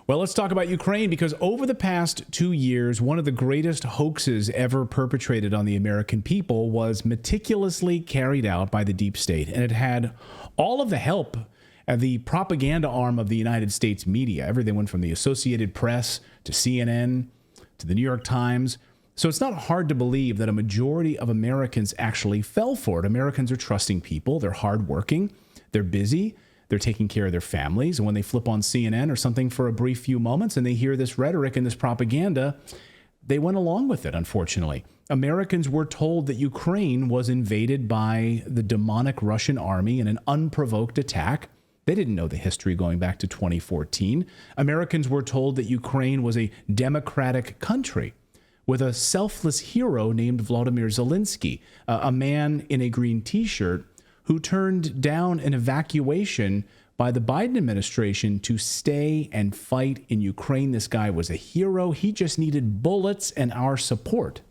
Well, let's talk about Ukraine, because over the past 2 years, one of the greatest hoaxes ever perpetrated on the American people was meticulously carried out by the deep state. And it had all of the help of the propaganda arm of the United States media. Everything went from the Associated Press to CNN to the New York Times. So it's not hard to believe that a majority of Americans actually fell for it. Americans are trusting people. They're hardworking. They're busy. They're taking care of their families. And when they flip on CNN or something for a brief few moments and they hear this rhetoric and this propaganda, they went along with it, unfortunately. Americans were told that Ukraine was invaded by the demonic Russian army in an unprovoked attack. They didn't know the history going back to 2014. Americans were told that Ukraine was a democratic country with a selfless hero named Vladimir Zelensky, a man in a green T-shirt who turned down an evacuation by the Biden administration to stay and fight in Ukraine. This guy was a hero. He just needed bullets and our support.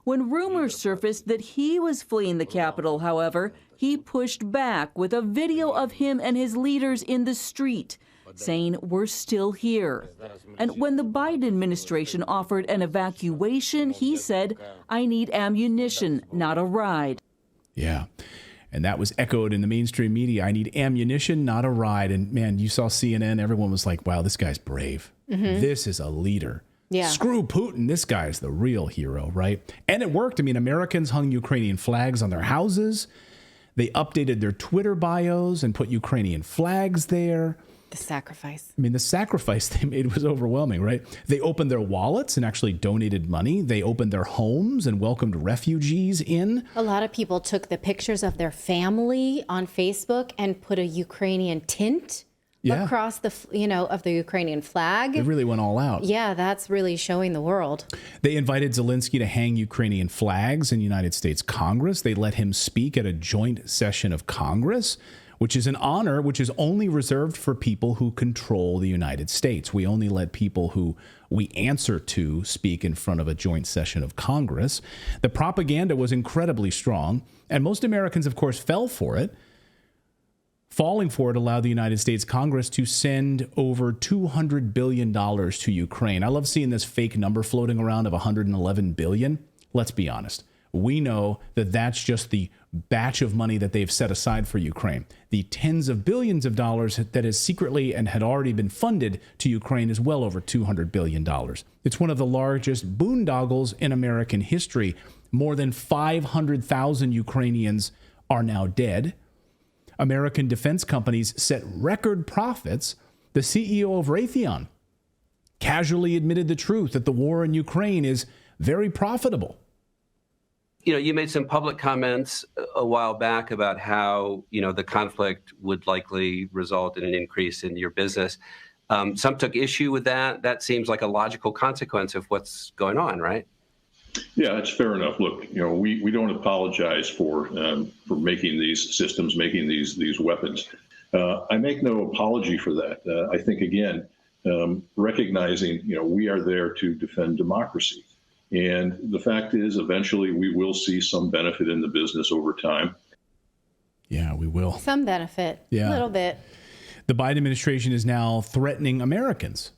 When rumors surfaced that he was fleeing the capital, however, he pushed back with a video of him and his leaders in the street, saying, "We're still here." And when the Biden administration offered an evacuation, he said, "I need ammunition, not a ride." Yeah. And that was echoed in the mainstream media. I need ammunition, not a ride. And man, you saw CNN. Everyone was like, wow, this guy's brave. This is a leader. Yeah. Screw Putin. This guy's the real hero, right? And it worked. I mean, Americans hung Ukrainian flags on their houses. They updated their Twitter bios and put Ukrainian flags there. The sacrifice. I mean, the sacrifice they made was overwhelming, right? They opened their wallets and actually donated money. They opened their homes and welcomed refugees in. A lot of people took the pictures of their family on Facebook and put a Ukrainian tint across the, of the Ukrainian flag. They really went all out. Yeah, that's really showing the world. They invited Zelensky to hang Ukrainian flags in United States Congress. They let him speak at a joint session of Congress, which is an honor which is only reserved for people who control the United States. We only let people who we answer to speak in front of a joint session of Congress. The propaganda was incredibly strong, and most Americans, of course, fell for it. Falling for it allowed the United States Congress to send over $200 billion to Ukraine. I love seeing this fake number floating around of $111 billion. Let's be honest. We know that that's just the batch of money that they've set aside for Ukraine. The tens of billions of dollars that is secretly and had already been funded to Ukraine is well over $200 billion. It's one of the largest boondoggles in American history. More than 500,000 Ukrainians are now dead. American defense companies set record profits. The CEO of Raytheon casually admitted the truth that the war in Ukraine is very profitable. You made some public comments a while back about how, the conflict would likely result in an increase in your business. Some took issue with that. That seems like a logical consequence of what's going on, right? Yeah, that's fair enough. Look, we don't apologize for making these systems, making these weapons. I make no apology for that. I think, again, recognizing, we are there to defend democracy. And the fact is, eventually, we will see some benefit in the business over time. Yeah, we will. Some benefit. Yeah. A little bit. The Biden administration is now threatening Americans.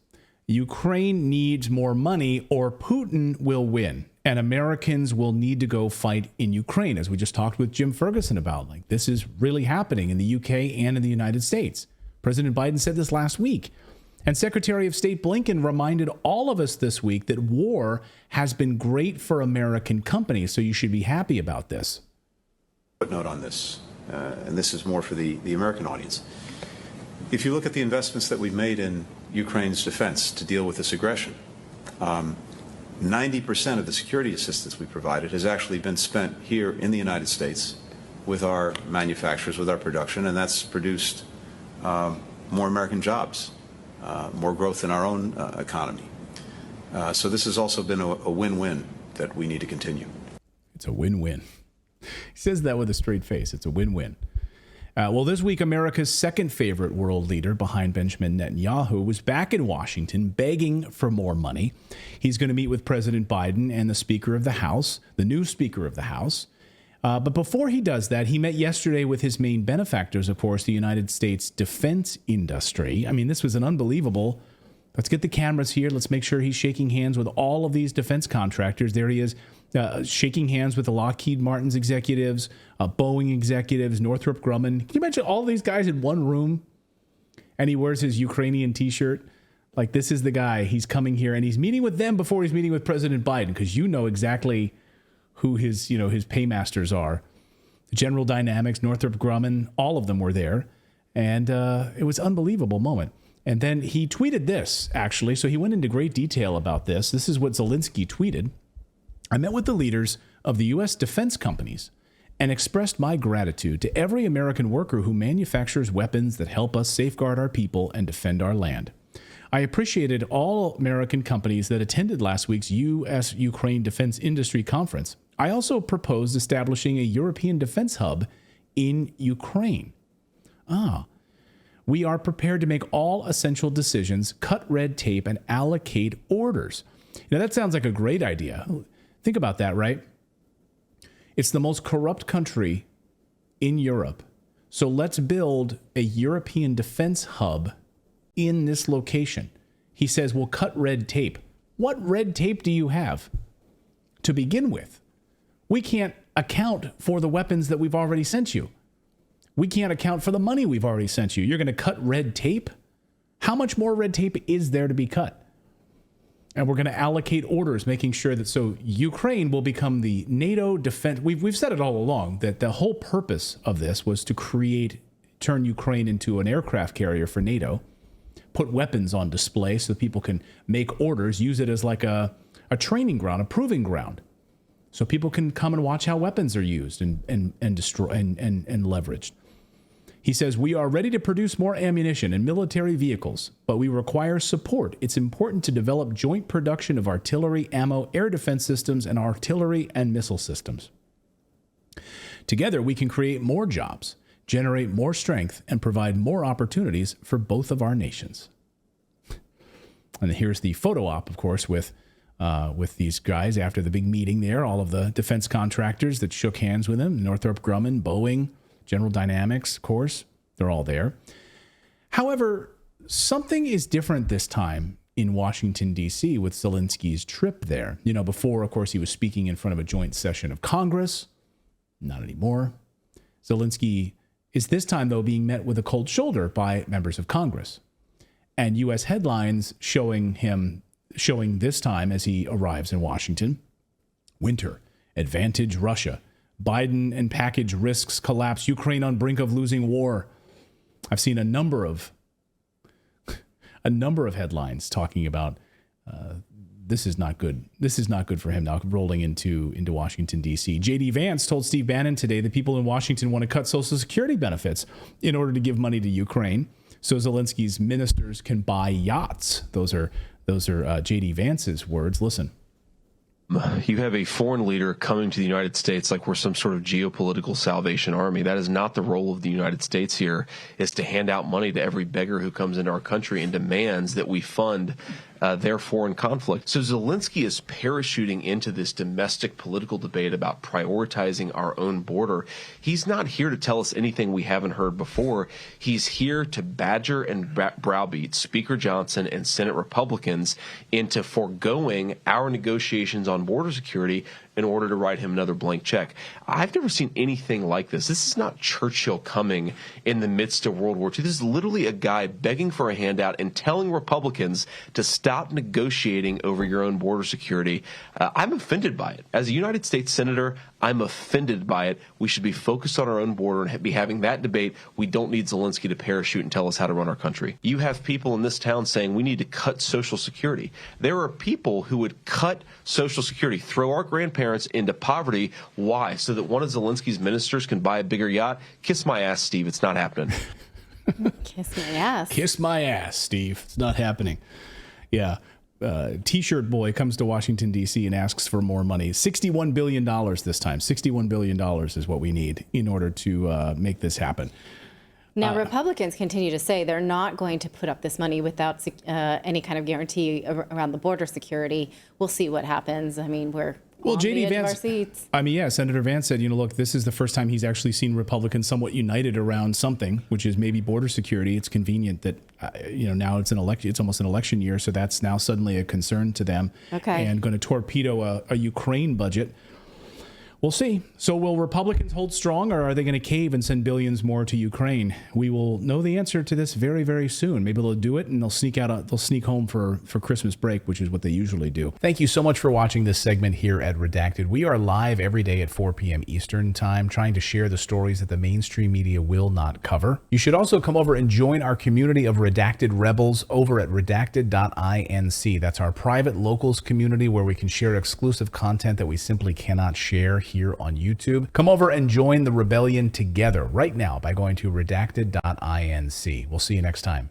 Ukraine needs more money or Putin will win. And Americans will need to go fight in Ukraine, as we just talked with Jim Ferguson about. Like, this is really happening in the UK and in the United States. President Biden said this last week. And Secretary of State Blinken reminded all of us this week that war has been great for American companies, so you should be happy about this. Footnote on this, and this is more for the American audience. If you look at the investments that we've made in Ukraine's defense to deal with this aggression, 90% of the security assistance we provided has actually been spent here in the United States with our manufacturers, with our production, and that's produced more American jobs. More growth in our own economy. So this has also been a win-win that we need to continue. It's a win-win. He says that with a straight face. It's a win-win. Well, this week, America's second favorite world leader behind Benjamin Netanyahu was back in Washington begging for more money. He's going to meet with President Biden and the Speaker of the House, the new Speaker of the House. But before he does that, he met yesterday with his main benefactors, of course, the United States defense industry. I mean, this was an unbelievable. Let's get the cameras here. Let's make sure he's shaking hands with all of these defense contractors. There he is, shaking hands with the Lockheed Martin's executives, Boeing executives, Northrop Grumman. Can you imagine all these guys in one room? And he wears his Ukrainian T-shirt. Like, this is the guy. He's coming here, and he's meeting with them before he's meeting with President Biden, because you know exactly who his paymasters are. General Dynamics, Northrop Grumman, all of them were there. And it was an unbelievable moment. And then he tweeted this, actually. So he went into great detail about this. This is what Zelensky tweeted. I met with the leaders of the U.S. defense companies and expressed my gratitude to every American worker who manufactures weapons that help us safeguard our people and defend our land. I appreciated all American companies that attended last week's U.S.-Ukraine Defense Industry Conference. I also proposed establishing a European defense hub in Ukraine. We are prepared to make all essential decisions, cut red tape, and allocate orders. Now, that sounds like a great idea. Think about that, right? It's the most corrupt country in Europe. So let's build a European defense hub in this location. He says, we'll cut red tape. What red tape do you have to begin with? We can't account for the weapons that we've already sent you. We can't account for the money we've already sent you. You're going to cut red tape? How much more red tape is there to be cut? And we're going to allocate orders, making sure that so Ukraine will become the NATO defense. We've said it all along that the whole purpose of this was to turn Ukraine into an aircraft carrier for NATO, put weapons on display so people can make orders, use it as like a training ground, a proving ground, so people can come and watch how weapons are used and destroy and leveraged. He says, we are ready to produce more ammunition and military vehicles, but we require support. It's important to develop joint production of artillery, ammo, air defense systems, and artillery and missile systems. Together, we can create more jobs, generate more strength, and provide more opportunities for both of our nations. And here's the photo op, of course, with these guys after the big meeting there, all of the defense contractors that shook hands with him, Northrop Grumman, Boeing, General Dynamics, of course, they're all there. However, something is different this time in Washington, D.C. with Zelensky's trip there. You know, before, of course, he was speaking in front of a joint session of Congress. Not anymore. Zelensky is this time, though, being met with a cold shoulder by members of Congress. And U.S. headlines showing this time as he arrives in Washington. Winter, advantage Russia. Biden and package risks collapse. Ukraine on brink of losing war. I've seen a number of headlines talking about this is not good. This is not good for him now rolling into Washington, D.C. J.D. Vance told Steve Bannon today that people in Washington want to cut Social Security benefits in order to give money to Ukraine so Zelensky's ministers can buy yachts. Those are J.D. Vance's words. Listen. You have a foreign leader coming to the United States like we're some sort of geopolitical Salvation Army. That is not the role of the United States here, is to hand out money to every beggar who comes into our country and demands that we fund their foreign conflict. So Zelensky is parachuting into this domestic political debate about prioritizing our own border. He's not here to tell us anything we haven't heard before. He's here to badger and browbeat Speaker Johnson and Senate Republicans into foregoing our negotiations on border security in order to write him another blank check. I've never seen anything like this. This is not Churchill coming in the midst of World War II. This is literally a guy begging for a handout and telling Republicans to stop negotiating over your own border security. I'm offended by it. As a United States Senator, I'm offended by it. We should be focused on our own border and be having that debate. We don't need Zelensky to parachute and tell us how to run our country. You have people in this town saying we need to cut Social Security. There are people who would cut Social Security, throw our grandparents into poverty. Why? So that one of Zelensky's ministers can buy a bigger yacht? Kiss my ass, Steve. It's not happening. Kiss my ass. Kiss my ass, Steve. It's not happening. Yeah. T-shirt boy comes to Washington, D.C. and asks for more money. $61 billion this time. $61 billion is what we need in order to make this happen. Now, Republicans continue to say they're not going to put up this money without any kind of guarantee around the border security. We'll see what happens. I mean, we're Well, on the JD edge of our Vance, seats. I mean, yeah, Senator Vance said, look, this is the first time he's actually seen Republicans somewhat united around something, which is maybe border security. It's convenient that, now it's almost an election year, so that's now suddenly a concern to them. Okay. And going to torpedo a Ukraine budget. We'll see. So will Republicans hold strong, or are they going to cave and send billions more to Ukraine? We will know the answer to this very, very soon. Maybe they'll do it and they'll sneak home for Christmas break, which is what they usually do. Thank you so much for watching this segment here at Redacted. We are live every day at 4 p.m. Eastern Time, trying to share the stories that the mainstream media will not cover. You should also come over and join our community of Redacted Rebels over at redacted.inc. That's our private locals community where we can share exclusive content that we simply cannot share here on YouTube. Come over and join the rebellion together right now by going to redacted.inc. We'll see you next time.